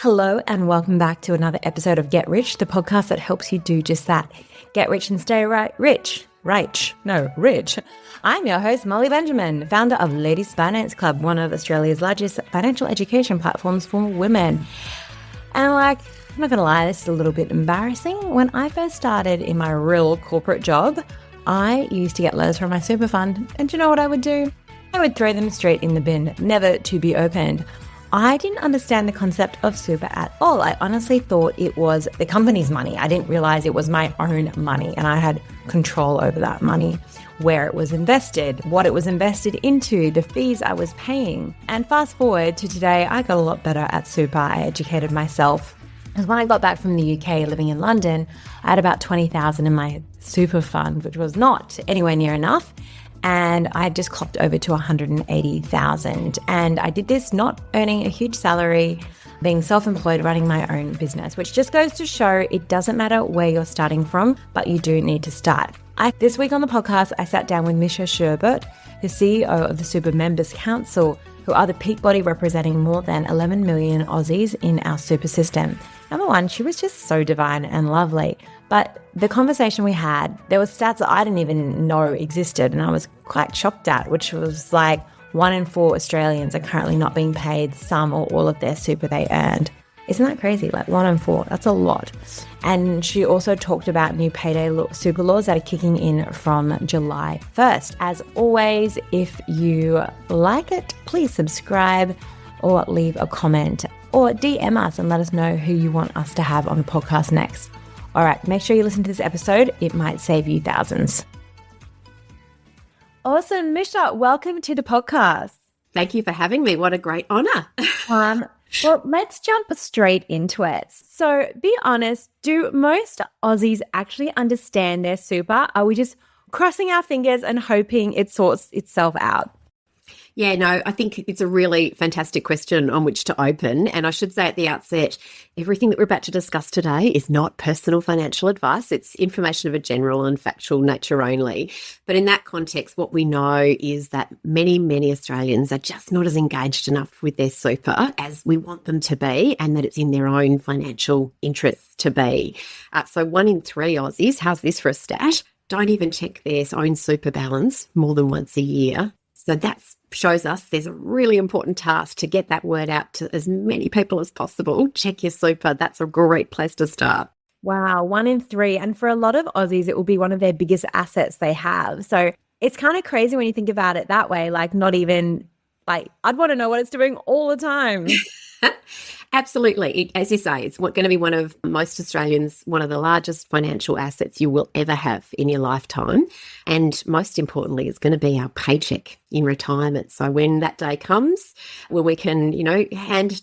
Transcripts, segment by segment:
Hello and welcome back to another episode of Get Rich, the podcast that helps you do just that. Get rich and stay rich. I'm your host, Molly Benjamin, founder of Ladies Finance Club, one of Australia's largest financial education platforms for women. And I'm not going to lie, this is a little bit embarrassing. When I first started in my real corporate job, I used to get letters from my super fund. And do you know what I would do? I would throw them straight in the bin, never to be opened. I didn't understand the concept of super at all. I honestly thought it was the company's money. I didn't realize it was my own money and I had control over that money, where it was invested, what it was invested into, the fees I was paying. And fast forward to today, I got a lot better at super. I educated myself. Because when I got back from the UK living in London, I had about 20,000 in my super fund, which was not anywhere near enough. And I just clocked over to 180,000. And I did this not earning a huge salary, being self-employed, running my own business, which just goes to show it doesn't matter where you're starting from, but you do need to start. This week on the podcast, I sat down with Misha Schubert, the CEO of the Super Members Council, who are the peak body representing more than 11 million Aussies in our super system. Number one, she was just so divine and lovely. But the conversation we had, there were stats that I didn't even know existed and I was quite shocked at, which was like 1 in 4 Australians are currently not being paid some or all of their super they earned. Isn't that crazy? Like 1 in 4, that's a lot. And she also talked about new payday super laws that are kicking in from July 1st. As always, if you like it, please subscribe or leave a comment or DM us and let us know who you want us to have on the podcast next. All right, make sure you listen to this episode. It might save you thousands. Awesome. Misha, welcome to the podcast. Thank you for having me. What a great honor. Well, let's jump straight into it. So be honest, do most Aussies actually understand their super? Are we just crossing our fingers and hoping it sorts itself out? Yeah, no, I think it's a really fantastic question on which to open. And I should say at the outset, everything that we're about to discuss today is not personal financial advice. It's information of a general and factual nature only. But in that context, what we know is that many, many Australians are just not as engaged enough with their super as we want them to be, and that it's in their own financial interests to be. So 1 in 3 Aussies, how's this for a stat, don't even check their own super balance more than once a year. So that shows us there's a really important task to get that word out to as many people as possible. Check your super. That's a great place to start. Wow, 1 in 3. And for a lot of Aussies, it will be one of their biggest assets they have. So it's kind of crazy when you think about it that way, like not even like I'd want to know what it's doing all the time. Absolutely. As you say, it's going to be one of most Australians, one of the largest financial assets you will ever have in your lifetime. And most importantly, it's going to be our paycheck in retirement. So when that day comes, when we can,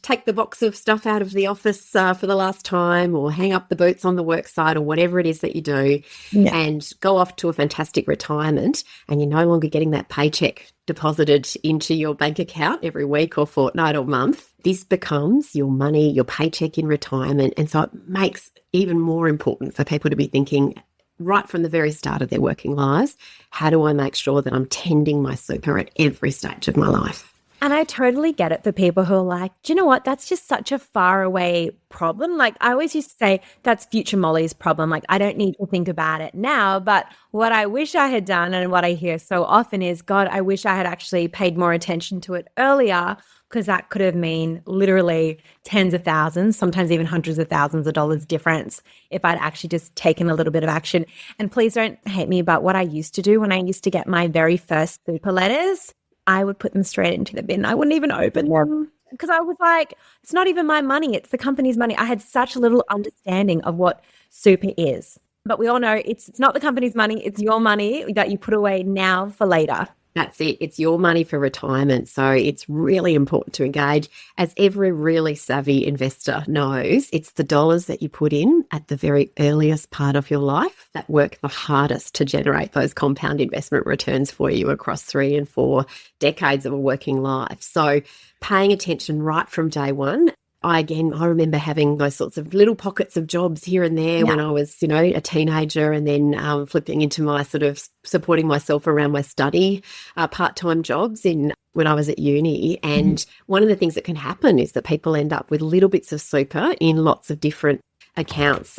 take the box of stuff out of the office for the last time, or hang up the boots on the work site, or whatever it is that you do, and go off to a fantastic retirement, and you're no longer getting that paycheck deposited into your bank account every week or fortnight or month. This becomes your money, your paycheck in retirement. And so it makes even more important for people to be thinking right from the very start of their working lives, how do I make sure that I'm tending my super at every stage of my life? And I totally get it for people who are like, do you know what? That's just such a far away problem. Like I always used to say, that's future Molly's problem. Like I don't need to think about it now. But what I wish I had done, and what I hear so often is, God, I wish I had actually paid more attention to it earlier, because that could have mean literally tens of thousands, sometimes even hundreds of thousands of dollars difference if I'd actually just taken a little bit of action. And please don't hate me, but what I used to do when I used to get my very first super letters, I would put them straight into the bin. I wouldn't even open them because I was like, it's not even my money. It's the company's money. I had such little understanding of what super is. But we all know it's not the company's money. It's your money that you put away now for later. That's it. It's your money for retirement. So it's really important to engage. As every really savvy investor knows, it's the dollars that you put in at the very earliest part of your life that work the hardest to generate those compound investment returns for you across 3 and 4 decades of a working life. So paying attention right from day one I remember having those sorts of little pockets of jobs here and there when I was, a teenager, and then flipping into my sort of supporting myself around my study, part-time jobs when I was at uni. And one of the things that can happen is that people end up with little bits of super in lots of different accounts.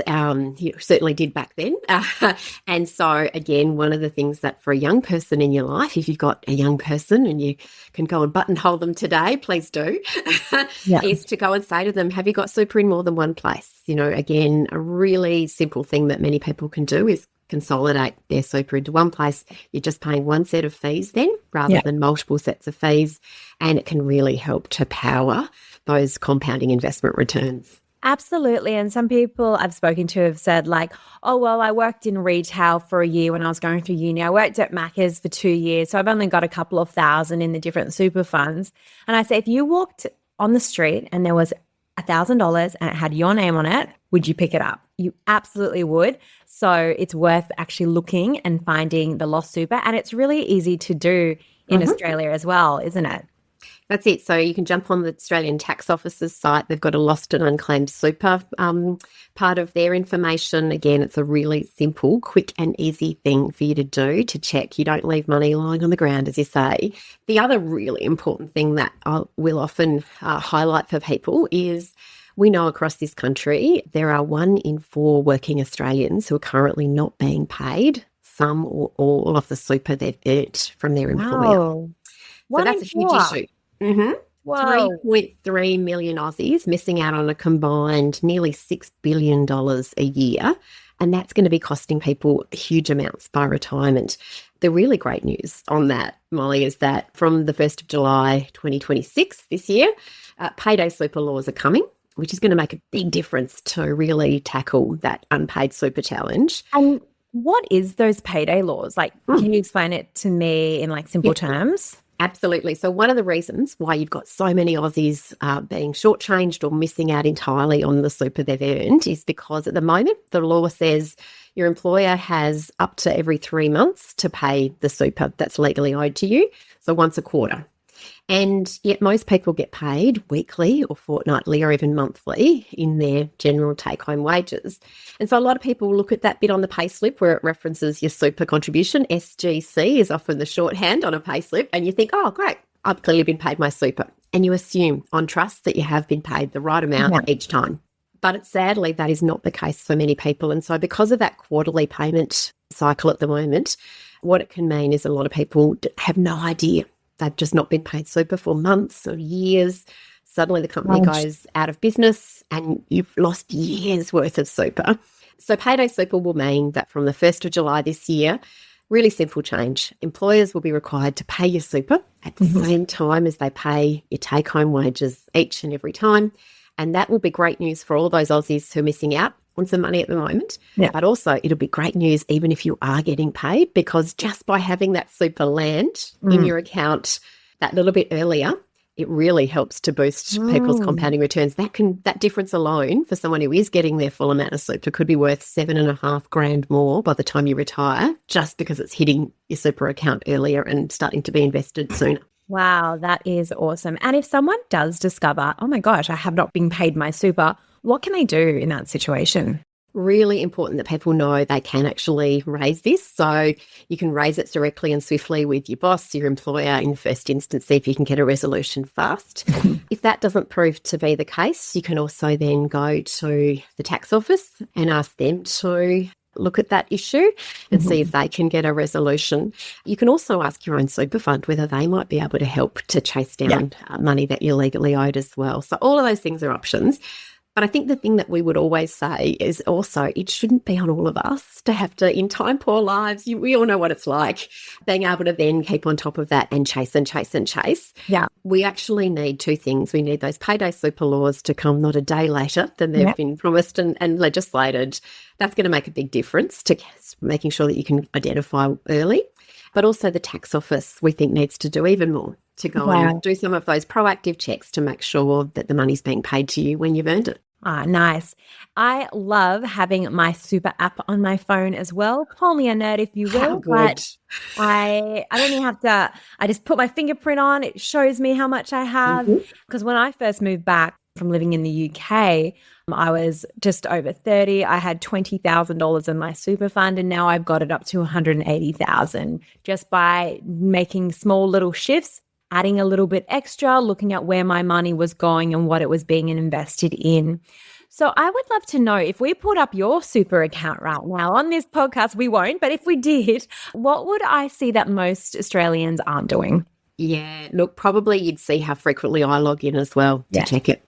Certainly did back then. And so again, one of the things that for a young person in your life, if you've got a young person and you can go and buttonhole them today, please do, is to go and say to them, have you got super in more than one place? Again, a really simple thing that many people can do is consolidate their super into one place. You're just paying one set of fees then rather than multiple sets of fees. And it can really help to power those compounding investment returns. Absolutely. And some people I've spoken to have said like, oh, well, I worked in retail for a year when I was going through uni. I worked at Macca's for 2 years. So I've only got a couple of thousand in the different super funds. And I say, if you walked on the street and there was $1,000 and it had your name on it, would you pick it up? You absolutely would. So it's worth actually looking and finding the lost super. And it's really easy to do in Australia as well, isn't it? That's it. So you can jump on the Australian Tax Office's site. They've got a lost and unclaimed super part of their information. Again, it's a really simple, quick and easy thing for you to do to check you don't leave money lying on the ground, as you say. The other really important thing that I will often highlight for people is we know across this country there are 1 in 4 working Australians who are currently not being paid some or all of the super they've earned from their employer. So that's a huge issue. Whoa. 3.3 million Aussies missing out on a combined nearly $6 billion a year. And that's going to be costing people huge amounts by retirement. The really great news on that, Molly, is that from the 1st of July 2026 this year, payday super laws are coming, which is going to make a big difference to really tackle that unpaid super challenge. And what is those payday laws? Like, can you explain it to me in like simple terms? Absolutely. So one of the reasons why you've got so many Aussies being shortchanged or missing out entirely on the super they've earned is because at the moment the law says your employer has up to every 3 months to pay the super that's legally owed to you, so once a quarter. And yet most people get paid weekly or fortnightly or even monthly in their general take-home wages. And so a lot of people look at that bit on the payslip where it references your super contribution. SGC is often the shorthand on a payslip, and you think, oh, great, I've clearly been paid my super. And you assume on trust that you have been paid the right amount each time. But sadly, that is not the case for many people. And so because of that quarterly payment cycle at the moment, what it can mean is a lot of people have no idea. They've just not been paid super for months or years. Suddenly the company goes out of business and you've lost years worth of super. So payday super will mean that from the 1st of July this year, really simple change. Employers will be required to pay your super at the same time as they pay your take-home wages each and every time. And that will be great news for all those Aussies who are missing out on some money at the moment. But also it'll be great news even if you are getting paid, because just by having that super land in your account that little bit earlier, it really helps to boost people's compounding returns. That difference alone for someone who is getting their full amount of super could be worth $7,500 more by the time you retire, just because it's hitting your super account earlier and starting to be invested sooner. Wow, that is awesome. And if someone does discover, oh my gosh, I have not been paid my super, what can they do in that situation? Really important that people know they can actually raise this. So you can raise it directly and swiftly with your boss, your employer in the first instance, see if you can get a resolution fast. If that doesn't prove to be the case, you can also then go to the tax office and ask them to look at that issue and see if they can get a resolution. You can also ask your own super fund whether they might be able to help to chase down money that you're legally owed as well. So all of those things are options. But I think the thing that we would always say is also it shouldn't be on all of us to have to, in time poor lives, we all know what it's like, being able to then keep on top of that and chase and chase and chase. Yeah. We actually need 2 things. We need those payday super laws to come not a day later than they've been promised and legislated. That's going to make a big difference to making sure that you can identify early. But also the tax office, we think, needs to do even more to go and do some of those proactive checks to make sure that the money's being paid to you when you've earned it. Ah, nice. I love having my super app on my phone as well. Call me a nerd if you will. How good. But I don't even have to, I just put my fingerprint on. It shows me how much I have. Because when I first moved back from living in the UK. I was just over 30. I had $20,000 in my super fund, and now I've got it up to 180,000 just by making small little shifts, adding a little bit extra, looking at where my money was going and what it was being invested in. So I would love to know, if we put up your super account right now on this podcast, we won't, but if we did, what would I see that most Australians aren't doing? Yeah, look, probably you'd see how frequently I log in as well to check it.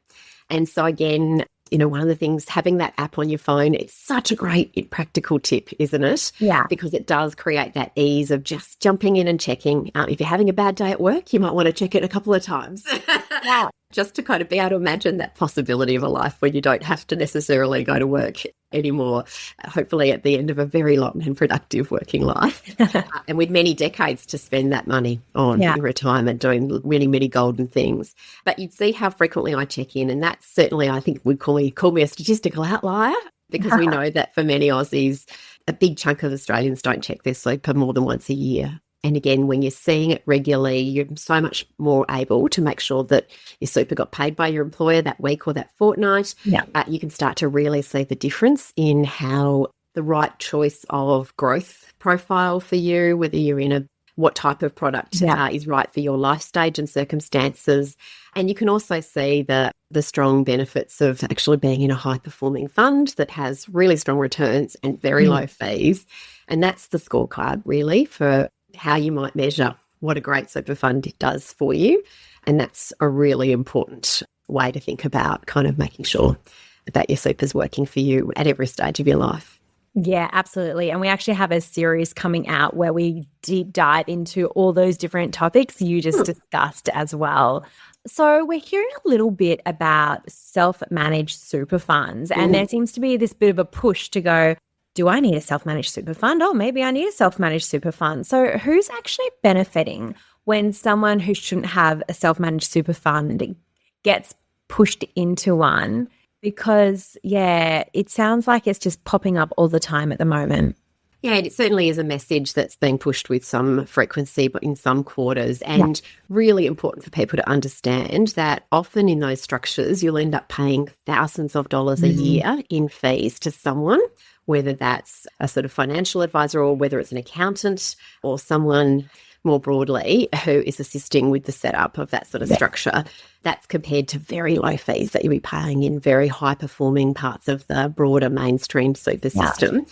And so again, one of the things, having that app on your phone, it's such a great practical tip, isn't it? Yeah. Because it does create that ease of just jumping in and checking. If you're having a bad day at work, you might want to check it a couple of times. Yeah. Just to kind of be able to imagine that possibility of a life where you don't have to necessarily go to work anymore, hopefully at the end of a very long and productive working life, and with many decades to spend that money on in retirement, doing many, many golden things. But you'd see how frequently I check in, and that's certainly, I think, would call me a statistical outlier, because we know that for many Aussies, a big chunk of Australians don't check their super more than once a year. And again, when you're seeing it regularly, you're so much more able to make sure that your super got paid by your employer that week or that fortnight. Yeah. You can start to really see the difference in how the right choice of growth profile for you, whether you're in what type of product is right for your life stage and circumstances. And you can also see the strong benefits of actually being in a high-performing fund that has really strong returns and very low fees. And that's the scorecard, really, for how you might measure what a great super fund does for you. And that's a really important way to think about kind of making sure that your super's working for you at every stage of your life. Yeah, absolutely. And we actually have a series coming out where we deep dive into all those different topics you just discussed as well. So we're hearing a little bit about self-managed super funds, and there seems to be this bit of a push to go, do I need a self-managed super fund? Oh, maybe I need a self-managed super fund. So who's actually benefiting when someone who shouldn't have a self-managed super fund gets pushed into one? Because, it sounds like it's just popping up all the time at the moment. Yeah, it certainly is a message that's being pushed with some frequency, but in some quarters, and really important for people to understand that often in those structures, you'll end up paying thousands of dollars a year in fees to someone, whether that's a sort of financial advisor or whether it's an accountant or someone more broadly who is assisting with the setup of that sort of structure. That's compared to very low fees that you'll be paying in very high-performing parts of the broader mainstream super system.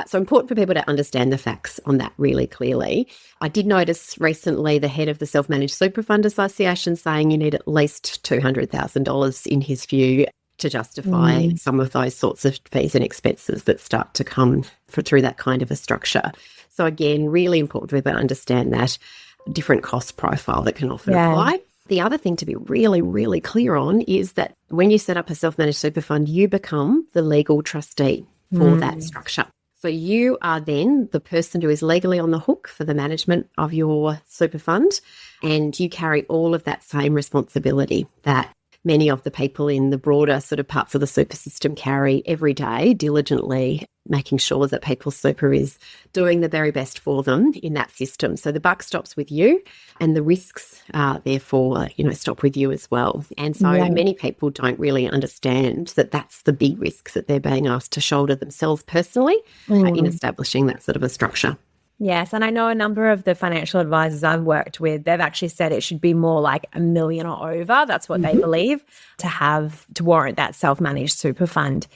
So important for people to understand the facts on that really clearly. I did notice recently the head of the Self-Managed Super Fund Association saying you need at least $200,000 in his view to justify some of those sorts of fees and expenses that start to come through that kind of a structure. So again, really important for people to understand that different cost profile that can often apply. The other thing to be really, really clear on is that when you set up a self-managed super fund, you become the legal trustee for that structure. So you are then the person who is legally on the hook for the management of your super fund, and you carry all of that same responsibility that many of the people in the broader sort of parts of the super system carry every day, diligently making sure that people's super is doing the very best for them in that system. So the buck stops with you, and the risks therefore, stop with you as well. And so many people don't really understand that that's the big risk that they're being asked to shoulder themselves personally in establishing that sort of a structure. Yes, and I know a number of the financial advisors I've worked with, they've actually said it should be more like $1 million or over. That's what they believe to warrant that self-managed super fund.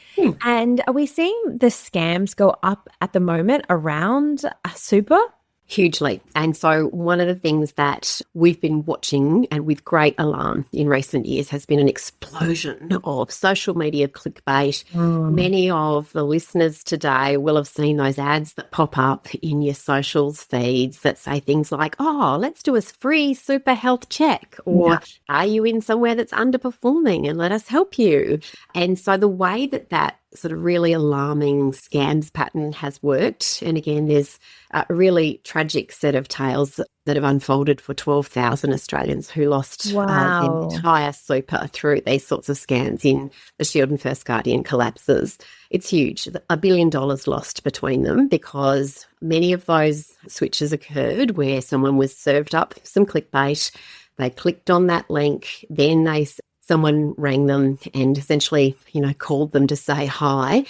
And are we seeing the scams go up at the moment around super? Hugely. And so one of the things that we've been watching and with great alarm in recent years has been an explosion of social media clickbait. Many of the listeners today will have seen those ads that pop up in your socials feeds that say things like, oh, let's do a free super health check, or are you in somewhere that's underperforming and let us help you? And so the way that sort of really alarming scams pattern has worked. And again, there's a really tragic set of tales that have unfolded for 12,000 Australians who lost their entire super through these sorts of scams in the Shield and First Guardian collapses. It's huge. $1 billion lost between them because many of those switches occurred where someone was served up some clickbait. They clicked on that link, then they someone rang them and essentially, called them to say hi.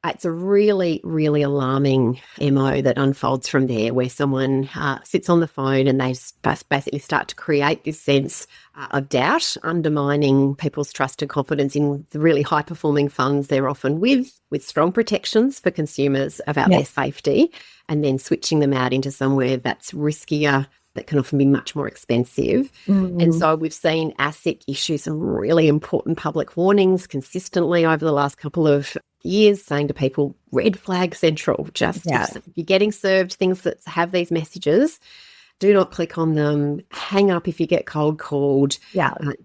It's a really, really alarming MO that unfolds from there, where someone sits on the phone and they basically start to create this sense of doubt, undermining people's trust and confidence in the really high-performing funds they're often with strong protections for consumers about their safety, and then switching them out into somewhere that's riskier, that can often be much more expensive. And so we've seen ASIC issue some really important public warnings consistently over the last couple of years, saying to people, red flag central, if you're getting served things that have these messages, do not click on them, hang up if you get cold called.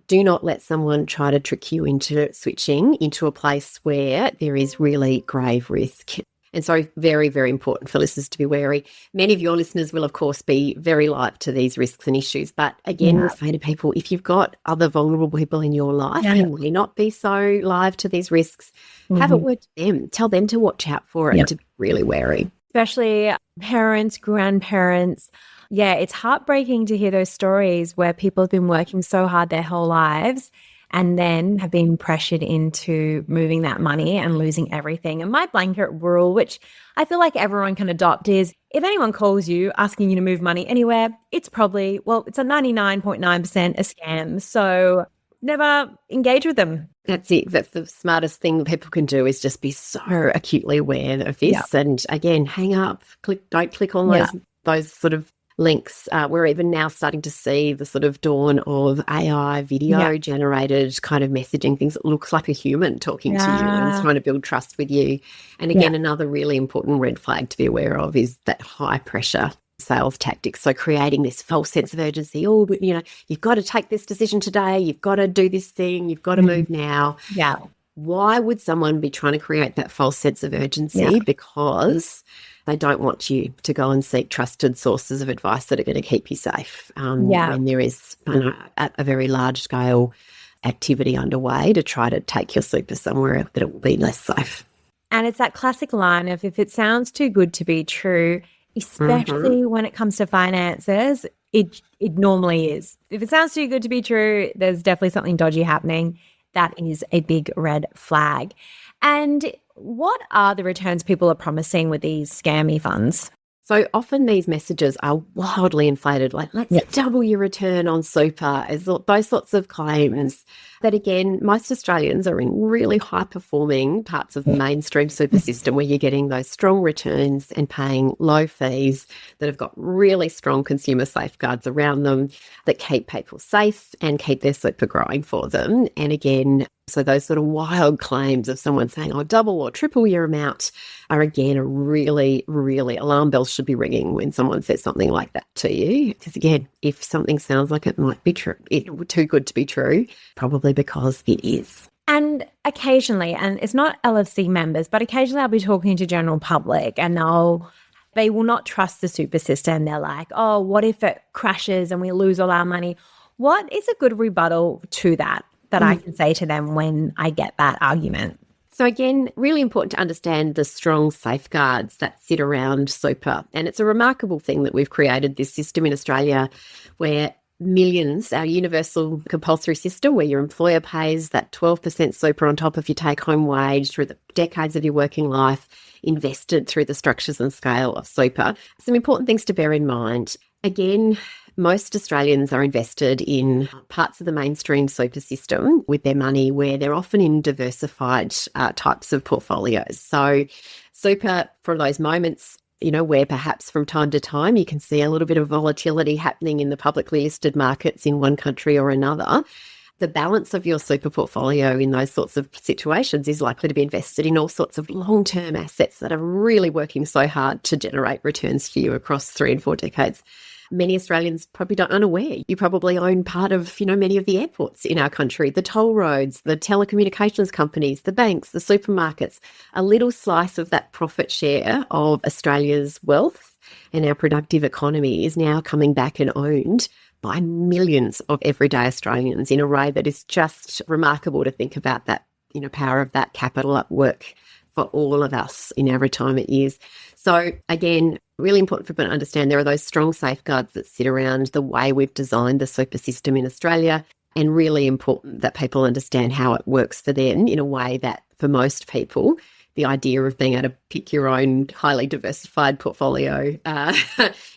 Do not let someone try to trick you into switching into a place where there is really grave risk. And so very, very important for listeners to be wary. Many of your listeners will, of course, be very live to these risks and issues. But again, we'll say to people, if you've got other vulnerable people in your life who may not be so live to these risks, have a word to them. Tell them to watch out for it and to be really wary. Especially parents, grandparents. Yeah, it's heartbreaking to hear those stories where people have been working so hard their whole lives and then have been pressured into moving that money and losing everything. And my blanket rule, which I feel like everyone can adopt, is if anyone calls you asking you to move money anywhere, it's probably, it's a 99.9% a scam. So never engage with them. That's it. That's the smartest thing people can do, is just be so acutely aware of this. And again, hang up, don't click on those sort of links. We're even now starting to see the sort of dawn of AI video generated kind of messaging, things that looks like a human talking to you and trying to build trust with you. And again, another really important red flag to be aware of is that high pressure sales tactics. So creating this false sense of urgency. You've got to take this decision today. You've got to do this thing. You've got to move now. Why would someone be trying to create that false sense of urgency? Because they don't want you to go and seek trusted sources of advice that are going to keep you safe when there is a very large scale activity underway to try to take your super somewhere that it will be less safe. And it's that classic line of, if it sounds too good to be true, especially when it comes to finances, it normally is. If it sounds too good to be true, there's definitely something dodgy happening. That is a big red flag. And what are the returns people are promising with these scammy funds? So often these messages are wildly inflated, like let's double your return on super, those sorts of claims that, again, most Australians are in really high-performing parts of the mainstream super system where you're getting those strong returns and paying low fees that have got really strong consumer safeguards around them that keep people safe and keep their super growing for them. And again, so those sort of wild claims of someone saying, double or triple your amount are, again, a really, really, alarm bells should be ringing when someone says something like that to you. Because, again, if something sounds like it might be true, too good to be true, probably because it is. And occasionally, and it's not LFC members, but occasionally I'll be talking to general public and they will not trust the super system. They're like, what if it crashes and we lose all our money? What is a good rebuttal to that I can say to them when I get that argument? So again, really important to understand the strong safeguards that sit around super. And it's a remarkable thing that we've created this system in Australia where millions, our universal compulsory system where your employer pays that 12% super on top of your take-home wage through the decades of your working life, invested through the structures and scale of super. Some important things to bear in mind. Again, most Australians are invested in parts of the mainstream super system with their money where they're often in diversified types of portfolios. So super, for those moments, where perhaps from time to time you can see a little bit of volatility happening in the publicly listed markets in one country or another, the balance of your super portfolio in those sorts of situations is likely to be invested in all sorts of long-term assets that are really working so hard to generate returns for you across 3 and 4 decades. Many Australians probably don't unaware. You probably own part of, many of the airports in our country, the toll roads, the telecommunications companies, the banks, the supermarkets. A little slice of that profit share of Australia's wealth and our productive economy is now coming back and owned by millions of everyday Australians in a way that is just remarkable to think about that, power of that capital at work for all of us in our retirement years. So again, really important for people to understand there are those strong safeguards that sit around the way we've designed the super system in Australia. and really important that people understand how it works for them in a way that for most people, the idea of being able to pick your own highly diversified portfolio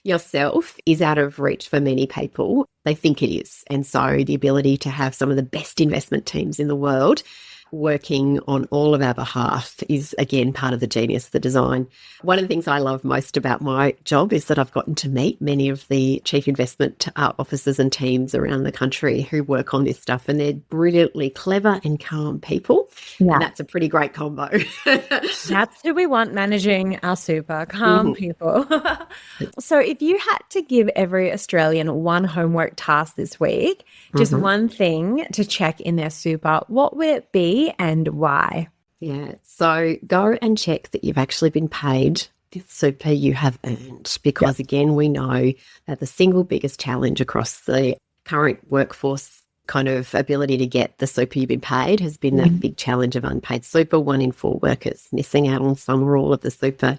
yourself is out of reach for many people. They think it is. And so the ability to have some of the best investment teams in the world working on all of our behalf is, again, part of the genius of the design. One of the things I love most about my job is that I've gotten to meet many of the chief investment officers and teams around the country who work on this stuff, and they're brilliantly clever and calm people. Yeah. And that's a pretty great combo. That's who we want managing our super, calm people. So if you had to give every Australian one homework task this week, just one thing to check in their super, what would it be and why? Yeah, so go and check that you've actually been paid the super you have earned, because again, we know that the single biggest challenge across the current workforce kind of ability to get the super you've been paid has been that big challenge of unpaid super. 1 in 4 workers missing out on some or all of the super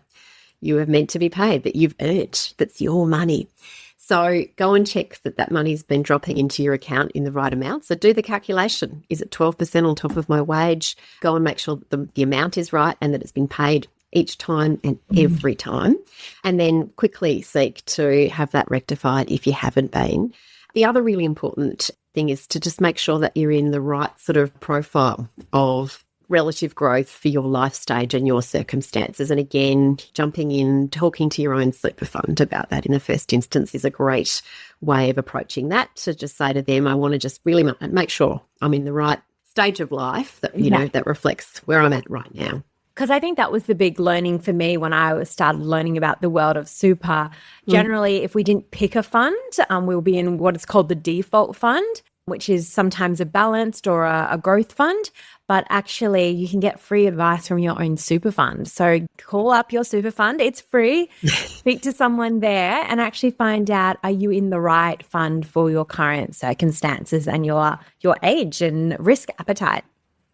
you are meant to be paid, that you've earned, that's your money. So go and check that that money's been dropping into your account in the right amount. So do the calculation. Is it 12% on top of my wage? Go and make sure that the amount is right and that it's been paid each time and every time. And then quickly seek to have that rectified if you haven't been. The other really important thing is to just make sure that you're in the right sort of profile of relative growth for your life stage and your circumstances. And again, jumping in, talking to your own super fund about that in the first instance is a great way of approaching that, to just say to them, I want to just really make sure I'm in the right stage of life that, you know, that reflects where I'm at right now. Because I think that was the big learning for me when I started learning about the world of super. Generally, if we didn't pick a fund, we'll be in what is called the default fund, which is sometimes a balanced or a growth fund. But actually, you can get free advice from your own super fund. So call up your super fund. It's free. Speak to someone there and actually find out, are you in the right fund for your current circumstances and your age and risk appetite?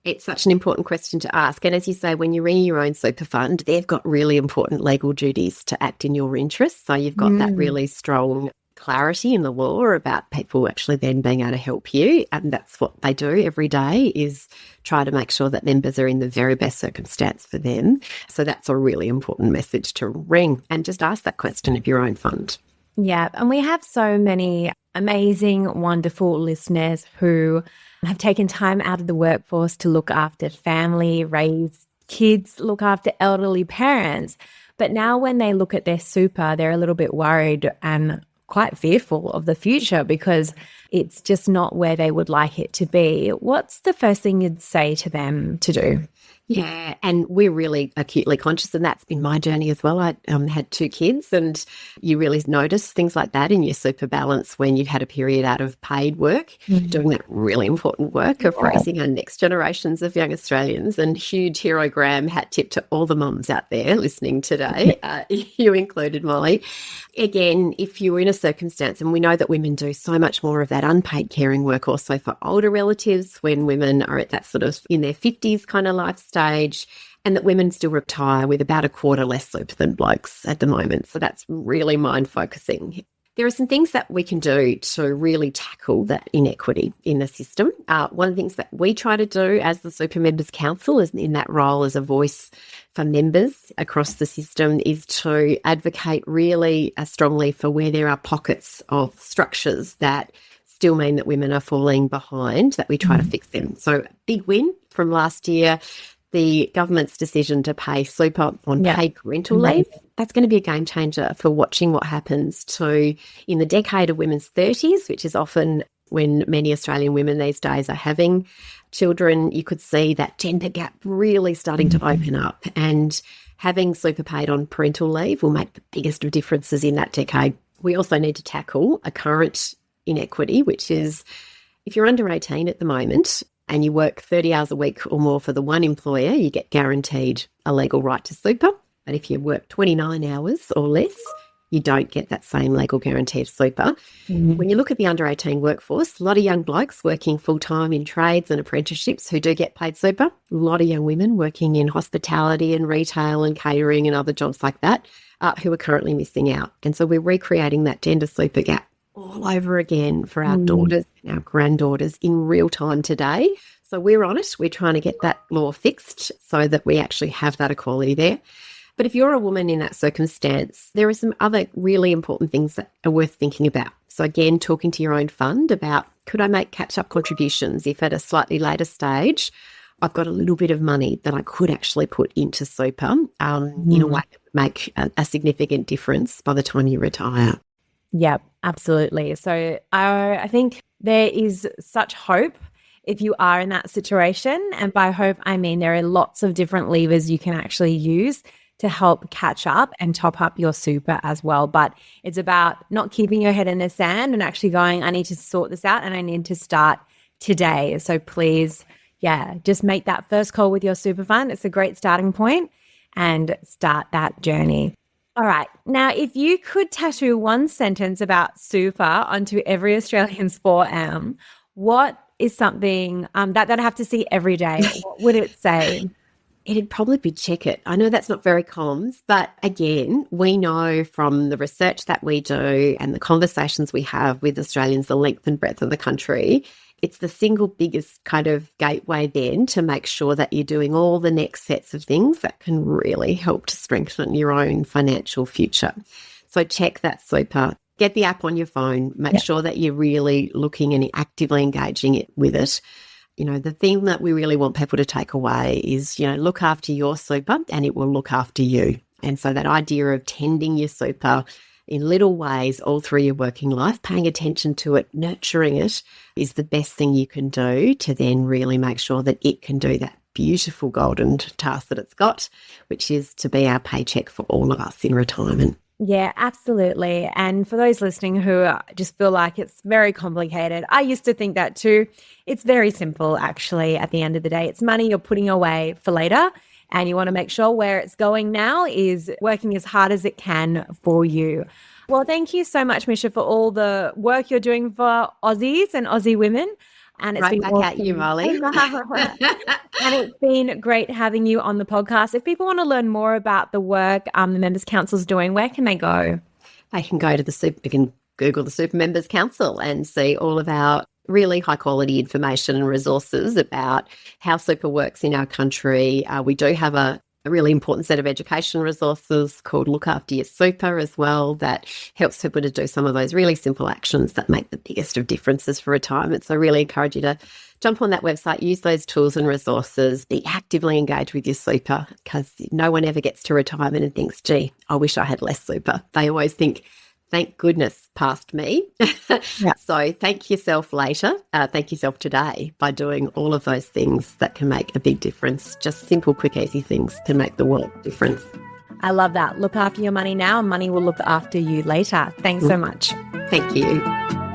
It's such an important question to ask. And as you say, when you're in your own super fund, they've got really important legal duties to act in your interests. So you've got that really strong clarity in the law about people actually then being able to help you. And that's what they do every day, is try to make sure that members are in the very best circumstance for them. So that's a really important message to ring, and just ask that question of your own fund. Yeah. And we have so many amazing, wonderful listeners who have taken time out of the workforce to look after family, raise kids, look after elderly parents. But now when they look at their super, they're a little bit worried and quite fearful of the future because it's just not where they would like it to be. What's the first thing you'd say to them to do? Yeah, and we're really acutely conscious, and that's been my journey as well. I had 2 kids, and you really notice things like that in your super balance when you've had a period out of paid work, doing that really important work of raising our next generations of young Australians. And huge herogram hat tip to all the mums out there listening today, you included, Molly. Again, if you're in a circumstance, and we know that women do so much more of that unpaid caring work also for older relatives when women are at that sort of in their 50s kind of life stage, and that women still retire with about a quarter less super than blokes at the moment. So that's really mind focusing. There are some things that we can do to really tackle that inequity in the system. One of the things that we try to do as the Super Members Council, is in that role as a voice for members across the system, is to advocate really strongly for where there are pockets of structures that still mean that women are falling behind, that we try to fix them. So big win from last year, the government's decision to pay super on paid parental leave. That's going to be a game changer for watching what happens to, in the decade of women's 30s, which is often when many Australian women these days are having children. You could see that gender gap really starting to open up, and having super paid on parental leave will make the biggest of differences in that decade. We also need to tackle a current inequity, which is if you're under 18 at the moment and you work 30 hours a week or more for the one employer, you get guaranteed a legal right to super. But if you work 29 hours or less, you don't get that same legal guarantee of super. When you look at the under 18 workforce, a lot of young blokes working full-time in trades and apprenticeships who do get paid super, a lot of young women working in hospitality and retail and catering and other jobs like that, who are currently missing out. And so we're recreating that gender super gap all over again for our daughters and our granddaughters in real time today. So we're on it. We're trying to get that law fixed so that we actually have that equality there. But if you're a woman in that circumstance, there are some other really important things that are worth thinking about. So again, talking to your own fund about, could I make catch-up contributions if at a slightly later stage I've got a little bit of money that I could actually put into super in a way that would make a significant difference by the time you retire. Yep, absolutely. So I think there is such hope if you are in that situation. And by hope, I mean there are lots of different levers you can actually use to help catch up and top up your super as well. But it's about not keeping your head in the sand and actually going, I need to sort this out and I need to start today. So please, just make that first call with your super fund. It's a great starting point and start that journey. All right. Now, if you could tattoo one sentence about super onto every Australian's forearm, what is something that I have to see every day? What would it say? It'd probably be check it. I know that's not very comms, but again, we know from the research that we do and the conversations we have with Australians, the length and breadth of the country, it's the single biggest kind of gateway then to make sure that you're doing all the next sets of things that can really help to strengthen your own financial future. So check that super. Get the app on your phone. Make sure that you're really looking and actively engaging it with it. You know, the thing that we really want people to take away is, look after your super and it will look after you. And so that idea of tending your super in little ways all through your working life, paying attention to it, nurturing it is the best thing you can do to then really make sure that it can do that beautiful golden task that it's got, which is to be our paycheck for all of us in retirement. Yeah, absolutely. And for those listening who just feel like it's very complicated, I used to think that too. It's very simple, actually, at the end of the day. It's money you're putting away for later, and you want to make sure where it's going now is working as hard as it can for you. Well, thank you so much, Misha, for all the work you're doing for Aussies and Aussie women. And it's right been back awesome. at you, Molly. And it's been great having you on the podcast. If people want to learn more about the work the Members Council's doing, where can they go? They can go to they can Google the Super Members Council and see all of our really high quality information and resources about how super works in our country. We do have a really important set of education resources called Look After Your Super as well that helps people to do some of those really simple actions that make the biggest of differences for retirement. So I really encourage you to jump on that website, use those tools and resources, be actively engaged with your super, because no one ever gets to retirement and thinks, gee, I wish I had less super. They always think, thank goodness past me. So thank yourself later. Thank yourself today by doing all of those things that can make a big difference. Just simple, quick, easy things can make the world difference. I love that. Look after your money now and money will look after you later. Thanks so much. Thank you.